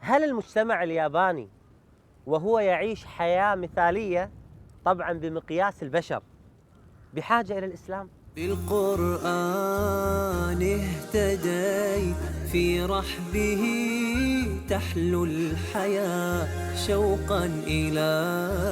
هل المجتمع الياباني وهو يعيش حياة مثالية طبعا بمقياس البشر بحاجة إلى الإسلام؟ بالقرآن اهتديت في رحبه تحلو الحياة شوقا إلى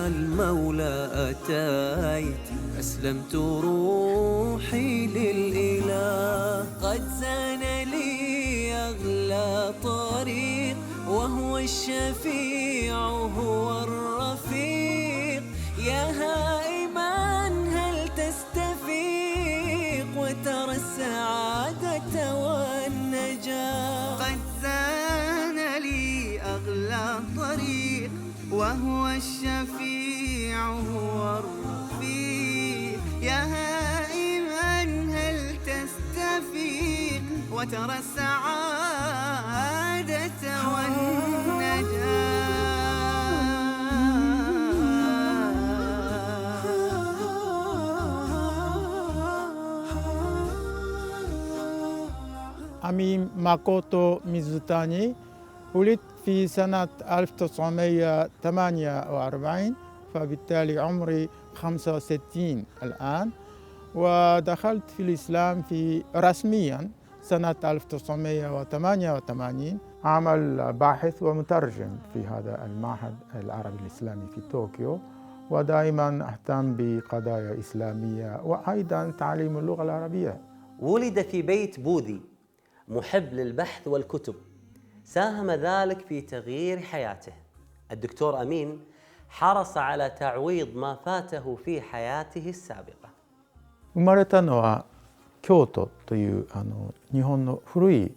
المولى أتيت أسلمت روحي للإله قد زان لي أغلى طريق وهو الشفيع هو الرفيق يا هائما هل تستفيق وترى السعادة والنجاة قد زان لي أغلى طريق وهو الشفيع هو الرفيق يا هائما هل تستفيق وترى السعادة أمين ماكوتو ميزوتاني ولدت في سنة 1948 فبالتالي عمري 65 الآن، ودخلت في الإسلام رسميا سنة 1988. عمل باحث ومترجم في هذا المعهد العربي الإسلامي في طوكيو، ودائما أهتم بقضايا إسلامية وأيضا تعليم اللغة العربية. ولد في بيت بوذي محب للبحث والكتب، ساهم ذلك في تغيير حياته. الدكتور أمين حرص على تعويض ما فاته في حياته السابقة. 生まれたのは京都という日本の古い、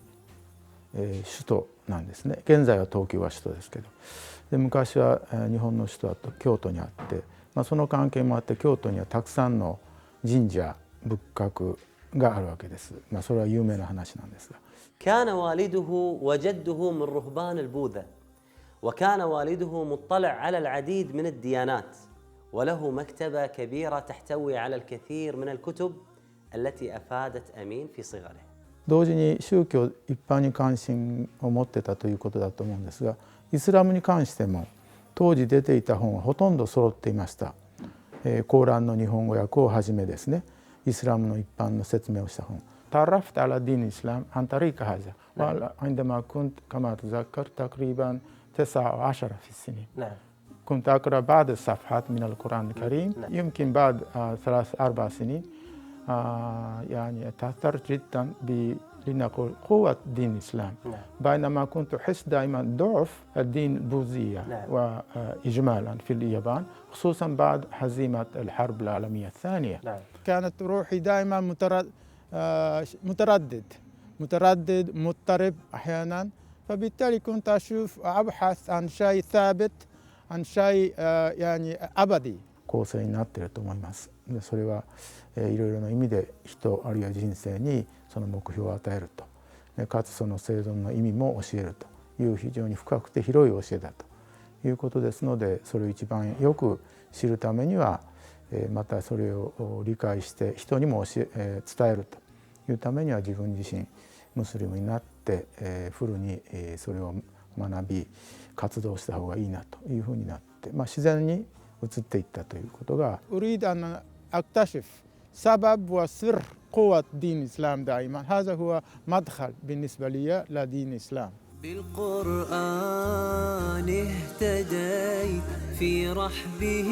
首都なんですね。現在は東京は首都ですけど、で昔は、日本の首都は京都にあって、その関係もあって京都にはたくさんの神社仏閣があるわけです。それは有名な話なんですが。كان والده وجده من رهبان البوذا، وكان والده مطلع على العديد من الديانات، وله مكتبة كبيرة تحتوي على الكثير من الكتب التي أفادت أمين في صغره. 同時に宗教一般に関心を持ってたということだと思うんですが、イスラムに関しても当時出ていた本はほとんど揃っていました。コーランの日本語訳をはじめですね、イスラムの一般の説明をした本。تعرفت على دين الإسلام عن طريق هذا، وعندما كنت كما أتذكر تقريبا 19 في السنين. كنت أقرأ بعض الصفحات من القرآن الكريم. يمكن بعد 3-4 سنين يعني تأثرت جدا لنقول قوة دين الإسلام، بينما كنت أحس دائما ضعف الدين البوذية وإجمالا في اليابان، خصوصا بعد هزيمة الحرب العالمية الثانية. كانت روحي دائما متردد مضطرب أحيانا، فبالتالي كنت أبحث عن شيء ثابت، عن شيء يعني أبدي. 構成になっていると思います。でそれはいろいろな意味で人あるいは人生にその目標を与えると、かつその生存の意味も教えるという非常に深くて広い教えだということですので、それを一番よく知るためにはまたそれを理解して人にも伝えるというためには自分自身ムスリムになってフルにそれを学び活動した方がいいなというふうになって、自然に移っていったということが。أريد أن أكتشف سبب وسر قوة دين الإسلام دائما، هذا هو مدخل بالنسبة لي لدين الإسلام. بالقرآن اهتديت في رحبه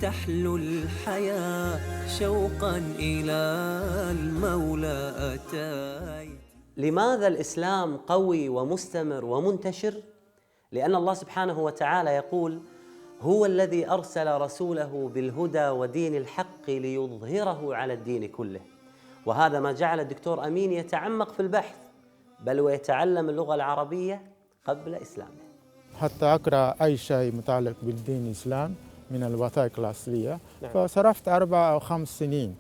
تحلو الحياة شوقا إلى المولى أتيت. لماذا الإسلام قوي ومستمر ومنتشر؟ لأن الله سبحانه وتعالى يقول: هو الذي أرسل رسوله بالهدى ودين الحق ليظهره على الدين كله. وهذا ما جعل الدكتور أمين يتعمق في البحث، بل ويتعلم اللغة العربية قبل إسلامه. حتى أقرأ أي شيء متعلق بالدين الإسلام من الوثائق الأصلية. فصرفت 4 أو 5 سنين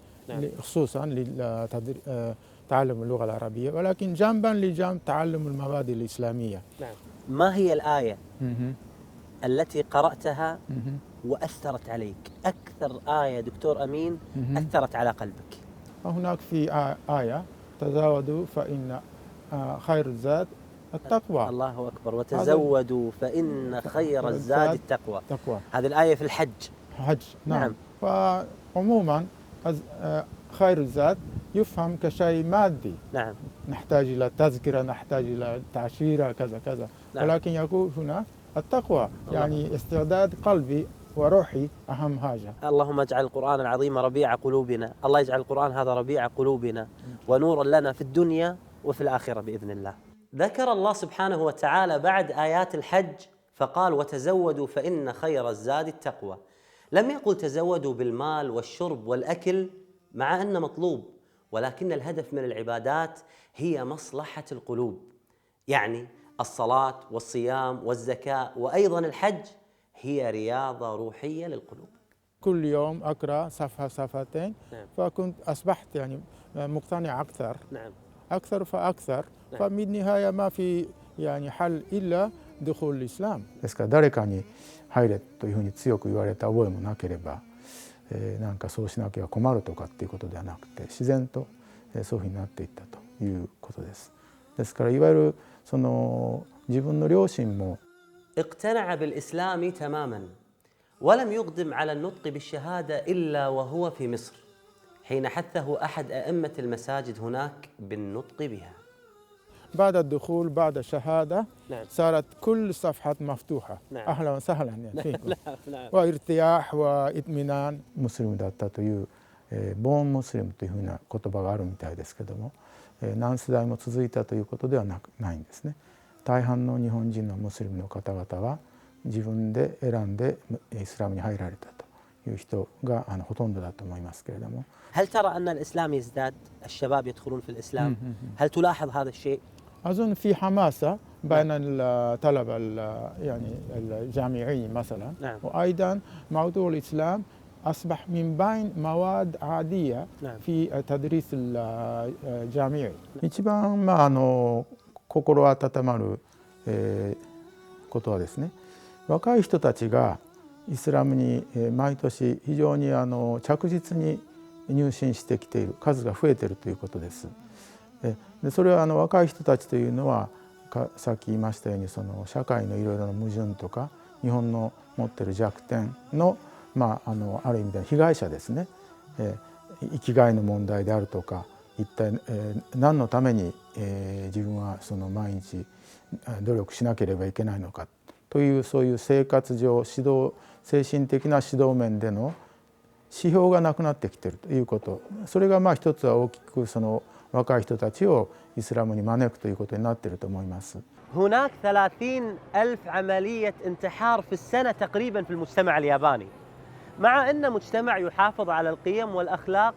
خصوصا لتعلم اللغة العربية، ولكن جنبا لجنب تعلم المبادئ الإسلامية. ما هي الآية التي قرأتها وأثرت عليك؟ أكثر آية دكتور أمين أثرت على قلبك؟ هناك في آية: تزاودوا فإن خير الزاد التقوى. الله أكبر. وتزودوا فإن خير الزاد التقوى. تقوى. هذه الآية في الحج. حج نعم. فعموما خير الزاد يفهم كشيء مادي. نعم. نحتاج إلى تذكرة، نحتاج إلى تعشيرة كذا كذا. نعم. ولكن يقول هنا التقوى يعني استعداد قلبي وروحي أهم حاجة. اللهم اجعل القرآن العظيم ربيع قلوبنا. الله يجعل القرآن هذا ربيع قلوبنا ونورا لنا في الدنيا وفي الآخرة بإذن الله. ذكر الله سبحانه وتعالى بعد آيات الحج فقال وتزودوا فإن خير الزاد التقوى. لم يقل تزودوا بالمال والشرب والأكل مع أنه مطلوب، ولكن الهدف من العبادات هي مصلحة القلوب، يعني الصلاة والصيام والزكاة وأيضا الحج هي رياضة روحية للقلوب. كل يوم أقرأ صفحة صفحتين. نعم. فكنت أصبحت يعني مقتنع أكثر. نعم. أكثر فأكثر. نعم. فبالنهاية ما في يعني حل إلا دخول الإسلام. ですから誰かに入れというふうに強く言われた覚えもなければ、なんかそうしなきゃ困るとかっていうことではなくて、自然とそういうふうになっていったということです。ですからいわゆるその自分の両親も اقتنع بالإسلام تماما ولم يقدم على النطق بالشهادة إلا وهو في مصر حين حثه أحد أئمة المساجد هناك بالنطق بها. بعد الدخول بعد الشهادة نعم. صارت كل صفحة مفتوحة. نعم. أهلا وسهلا يعني فيكم. نعم. وارتياح واطمئنان. ムスリムだったという、ボーンムスリムというふうな言葉があるみたいですけども、何世代も続いたということではないんですね。大半の日本人のムスリムの方々は自分で選んでイスラムに入られたという人がほとんどだと思いますけれども。هل ترى أن الإسلام يزداد؟ الشباب يدخلون في الإسلام؟ هل تلاحظ هذا الشيء؟ أظن في حماسة بين الطلبة يعني الجامعيين مثلا. نعم. وأيضا موضوع الإسلام أصبح من بين مواد عادية. نعم. في التدريس الجامعي. 一番心温まる、ことはですね、若い人たちがイスラムに、毎年非常に着実に入信してきている数が増えているということです。でそれは若い人たちというのはさっき言いましたようにその社会のいろいろな矛盾とか日本の持っている弱点の、ある意味での被害者ですね。生きがいの問題であるとか一体、何のために、自分はその毎日努力しなければいけないのかというそういう生活上精神的な指導面での指標がなくなってきているということ、それが一つは大きくその若い人たちをイスラムに招くということになっていると思います。هناك 30,000 عملية انتحار في السنة تقريبا في المجتمع الياباني، مع أن مجتمع يحافظ على القيم والأخلاق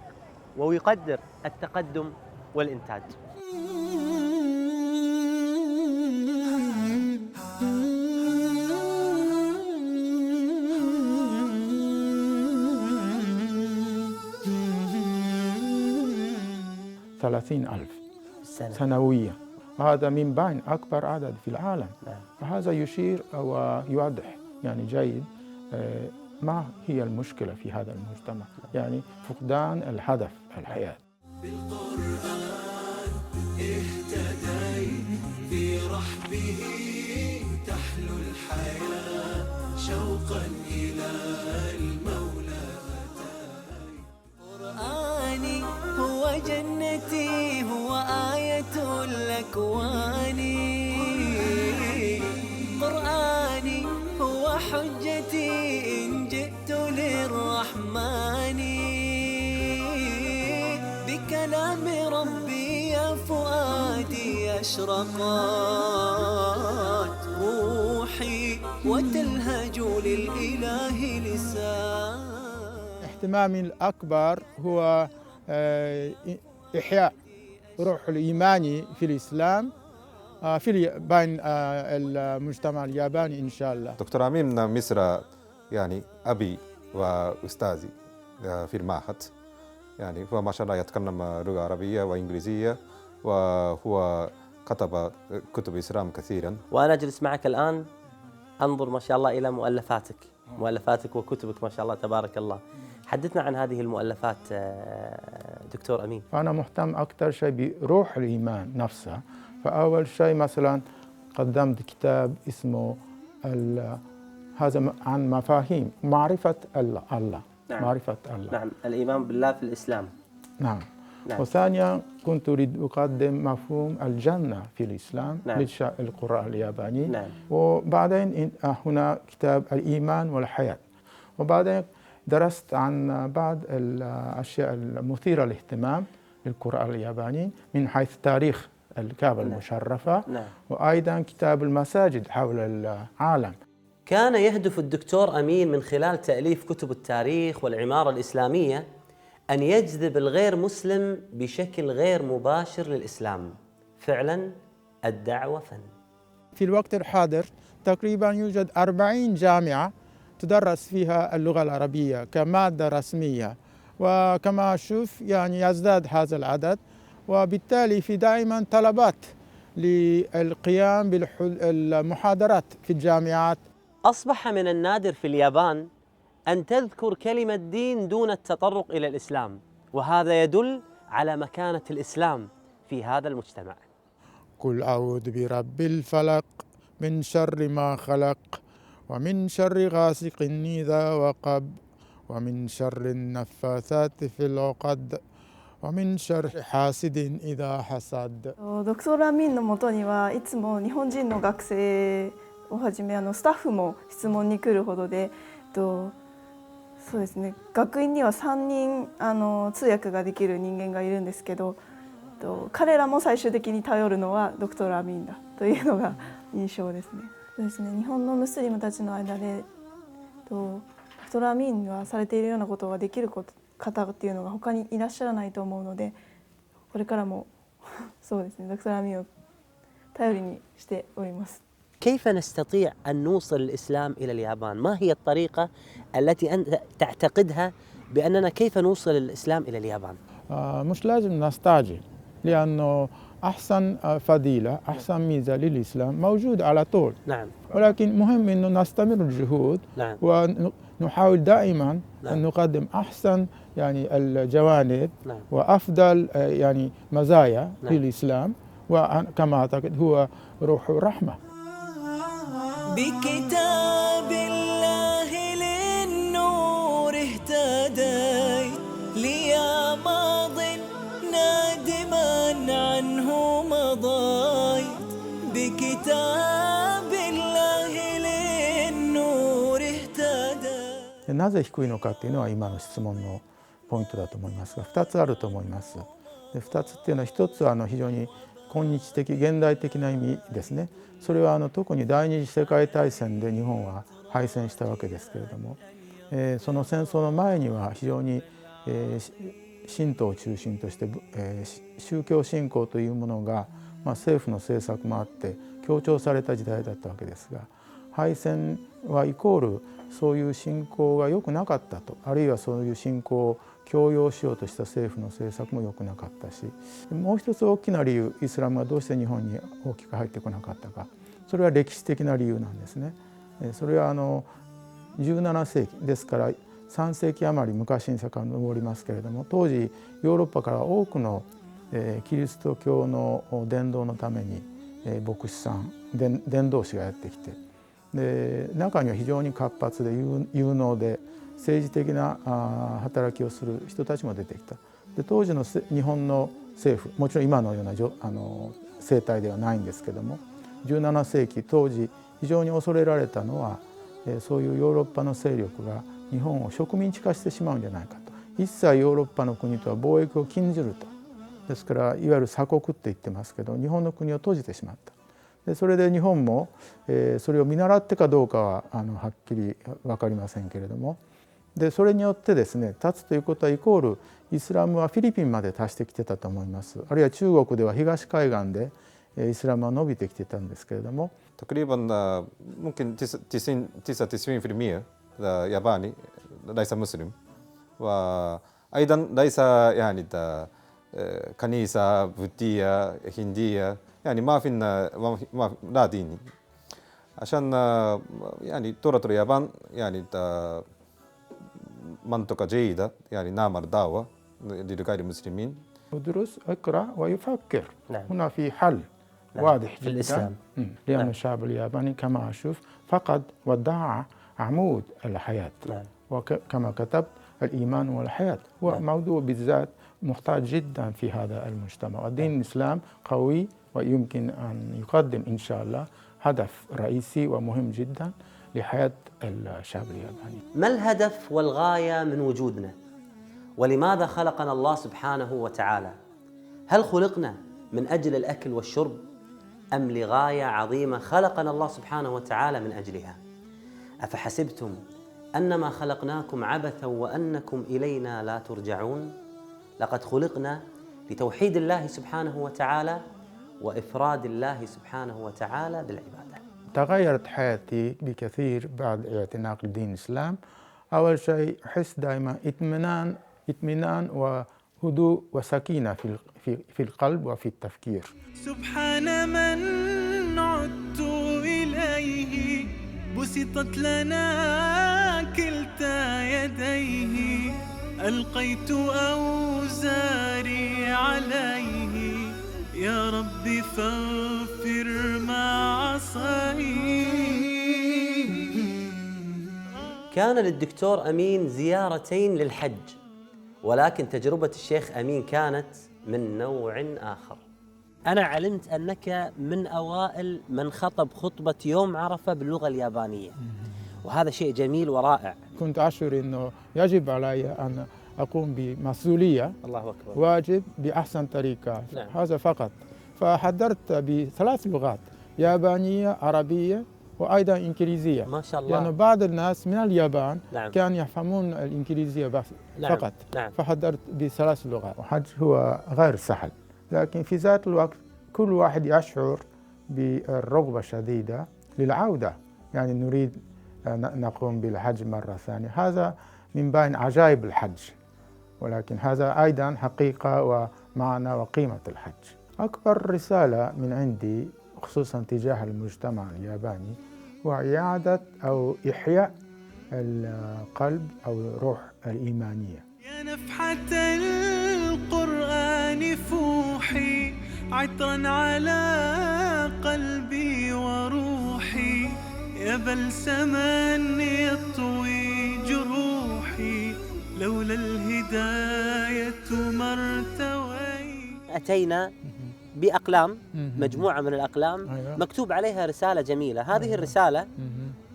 ويقدر التقدم والإنتاج. ثلاثين ألف سنويا، هذا من بين أكبر عدد في العالم. فهذا يشير ويوضح يعني جيد ما هي المشكلة في هذا المجتمع، يعني فقدان الهدف الحياة. بالقرآن اهتديت في رحبه تحلو الحياة شوقا إلى المولى أتاي. قرآني هو جنتي هو آية الأكوان، قرآني هو حجتي إن جئت للرحمن، بكلام ربي يا فؤادي أشرقت روحي وتلهج للإله لسان. اهتمامي الأكبر هو إحياء روح الإيمان في الإسلام بين المجتمع الياباني إن شاء الله. دكتور أمين من مصر، يعني أبي وأستاذي في المعهد، يعني هو ما شاء الله يتكلم لغة عربية وإنجليزية، وهو كتب كتب إسلام كثيرا. وأنا أجلس معك الآن أنظر ما شاء الله إلى مؤلفاتك وكتبك ما شاء الله تبارك الله. حدثنا عن هذه المؤلفات دكتور أمين. أنا مهتم أكثر شيء بروح الإيمان نفسها. فأول شيء مثلا قدمت كتاب اسمه هذا عن مفاهيم معرفة الله. نعم. معرفة الله. نعم، الإيمان بالله في الإسلام. نعم. نعم. وثانيا كنت أريد أقدم مفهوم الجنة في الإسلام. نعم. للقراء الياباني. نعم. وبعدين هنا كتاب الإيمان والحياة. وبعدين درست عن بعض الأشياء المثيرة للاهتمام للقراء الياباني من حيث تاريخ الكعبة المشرفة. نعم. وأيضا كتاب المساجد حول العالم. كان يهدف الدكتور أمين من خلال تأليف كتب التاريخ والعمارة الإسلامية أن يجذب الغير مسلم بشكل غير مباشر للإسلام. فعلا الدعوة فن. في الوقت الحاضر تقريبا يوجد 40 جامعة تدرس فيها اللغة العربية كمادة رسمية، وكما أشوف يعني يزداد هذا العدد، وبالتالي في دائما طلبات للقيام بالمحاضرات في الجامعات. أصبح من النادر في اليابان أن تذكر كلمة دين دون التطرق إلى الإسلام، وهذا يدل على مكانة الإسلام في هذا المجتمع. قل أعوذ برب الفلق من شر ما خلق ومن شر غاسق إذا وقب ومن شر النفاثات في العقد ومن شر حاسد إذا حسد. ドクトル・アミンのもとにはいつも日本人の学生をはじめスタッフも質問に来るほどで、そうですね、学院には3人通訳ができる人間がいるんですけど、彼らも最終的に頼るのはドクトル・アミンだというのが印象ですね。そうですね、日本のムスリムたちの間でドクトル・アミンがされているようなことができる方っていうのが他にいらっしゃらないと思うので、これからもそうですね、ドクトル・アミンを頼りにしております。كيف نستطيع أن نوصل الإسلام إلى اليابان؟ ما هي الطريقة التي أنت تعتقدها بأننا كيف نوصل الإسلام إلى اليابان؟ مش لازم نستعجل، لأنه أحسن فضيلة أحسن ميزة للإسلام موجود على طول. نعم. ولكن مهم أنه نستمر الجهود. نعم. ونحاول دائما نعم. أن نقدم أحسن يعني الجوانب. نعم. وأفضل يعني مزايا نعم. للإسلام، وكما أعتقد هو روح الرحمة. بكتاب الله للنور اهتديت ليا ماض نادما عنه مضيت بكتاب الله للنور اهتديت. なぜ低いのかっていうのは今の質問のポイントだと思いますが、2つあると思います。で2つっていうのは、1つは非常に今日的現代的な意味ですね。それは特に第二次世界大戦で日本は敗戦したわけですけれども、その戦争の前には非常に、神道を中心として、宗教信仰というものが、政府の政策もあって強調された時代だったわけですが、敗戦はイコールそういう信仰が良くなかったと、あるいはそういう信仰を強要しようとした政府の政策も良くなかったし、もう一つ大きな理由、イスラムがどうして日本に大きく入ってこなかったか、それは歴史的な理由なんですね。それは17世紀ですから3世紀余り昔に遡りますけれども、当時ヨーロッパから多くのキリスト教の伝道のために牧師さん、伝道師がやってきて、で中には非常に活発で有能で政治的な働きをする人たちも出てきた。で当時の日本の政府、もちろん今のような政態ではないんですけども、17世紀当時非常に恐れられたのは、そういうヨーロッパの勢力が日本を植民地化してしまうんじゃないかと。一切ヨーロッパの国とは貿易を禁じると。ですからいわゆる鎖国って言ってますけど、日本の国を閉じてしまった。でそれで日本も、それを見習ってかどうかははっきり分かりませんけれども、でそれによってですね、立つということはイコールイスラムはフィリピンまで達してきてたと思います。あるいは中国では東海岸でイスラムは伸びてきてたんですけれども、تقريبا ممكن 99% ياباني ليس مسلم، وأيضا ليس يعني كنيسة بوذية هندية، يعني ما في لا ديني، عشان يعني تورة اليابان يعني منطقة جيدة، يعني نعمل دعوة لغير المسلمين. يدرس اقرأ ويفكر. نعم. هنا في حل واضح في جدا الإسلام. لأن نعم. الشعب الياباني كما أشوف فقد ودع عمود الحياة. نعم. وكما كتبت الإيمان والحياة هو نعم. موضوع بالذات محتاج جدا في هذا المجتمع. الدين الإسلام قوي ويمكن أن يقدم إن شاء الله هدف رئيسي ومهم جدا لحياة الشعب الياباني. ما الهدف والغاية من وجودنا؟ ولماذا خلقنا الله سبحانه وتعالى؟ هل خلقنا من أجل الأكل والشرب أم لغاية عظيمة خلقنا الله سبحانه وتعالى من أجلها؟ أفحسبتم أنما خلقناكم عبثا وأنكم إلينا لا ترجعون؟ لقد خلقنا لتوحيد الله سبحانه وتعالى وإفراد الله سبحانه وتعالى بالعبادة. تغيرت حياتي بكثير بعد اعتناق الدين الإسلام. أول شيء أحس دائما اطمئنان وهدوء وسكينة في القلب وفي التفكير. سبحان من عدت إليه بسطت لنا كلتا يديه ألقيت أوزاري عليه يا رب فاغفر ما عصيت. كان للدكتور أمين زيارتين للحج، ولكن تجربة الشيخ أمين كانت من نوع آخر. أنا علمت أنك من أوائل من خطب خطبة يوم عرفة باللغة اليابانية، وهذا شيء جميل ورائع. كنت أشعر أنه يجب علي أن أقوم بمسؤولية، الله أكبر، واجب بأحسن طريقة. نعم. هذا فقط. فحضرت بثلاث لغات: يابانية، عربية، وأيضا إنجليزية. ما شاء الله. لأن بعض الناس من اليابان نعم. كانوا يفهمون الإنجليزية بس نعم. فقط. نعم. فحضرت بثلاث لغات. الحج هو غير سهل، لكن في ذات الوقت كل واحد يشعر بالرغبة الشديدة للعودة، يعني نريد نقوم بالحج مرة ثانية. هذا من بين عجائب الحج، ولكن هذا أيضا حقيقة ومعنى وقيمة الحج. أكبر رسالة من عندي خصوصا تجاه المجتمع الياباني هو إعادة أو إحياء القلب أو الروح الإيمانية. يا نفحة القرآن فوحي عطرا على قلبي وروحي يا بلسما يطوي جروحي لولا الهداية ما ارتويت. أتينا بأقلام، مجموعة من الأقلام أيوة. مكتوب عليها رسالة جميلة. هذه الرسالة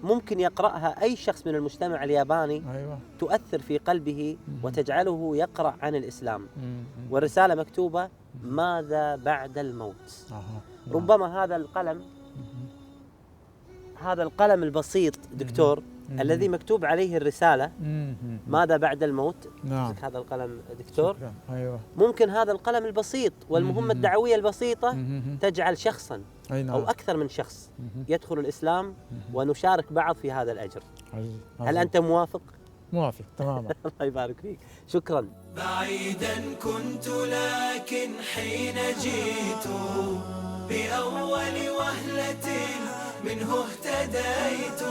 ممكن يقرأها أي شخص من المجتمع الياباني، أيوة. تؤثر في قلبه وتجعله يقرأ عن الإسلام. والرسالة مكتوبة: ماذا بعد الموت؟ ربما هذا القلم البسيط دكتور الذي مكتوب عليه الرسالة ماذا بعد الموت. نعم. هذا القلم دكتور. أيوة. ممكن هذا القلم البسيط والمهمة الدعوية البسيطة تجعل شخصا أو أكثر من شخص يدخل الإسلام ونشارك بعض في هذا الأجر. هل أنت موافق؟ موافق تماما. الله يبارك فيك، شكرا. بعيدا كنت لكن حين جئت بأول وهلة منه اهتديت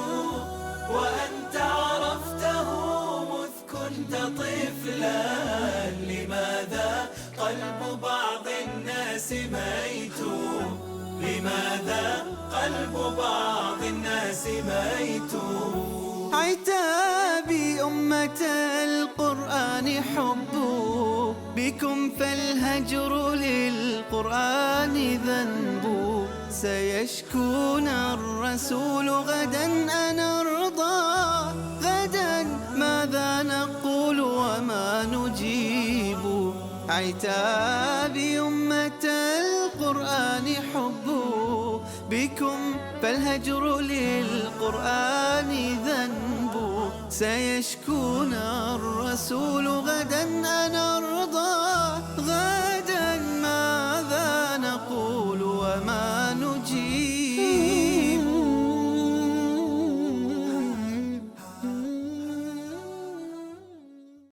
وأنت عرفته مذ كنت طفلا لماذا قلب بعض الناس ميت لماذا قلب بعض الناس ميت. عتابي أمة القرآن حب بكم فالهجر للقرآن ذنب سيشكون الرسول غدا أنرضى غدا ماذا نقول وما نجيب. عتابي أمة القرآن حب بكم فالهجر للقرآن ذنب سيشكون الرسول غدا أنرضى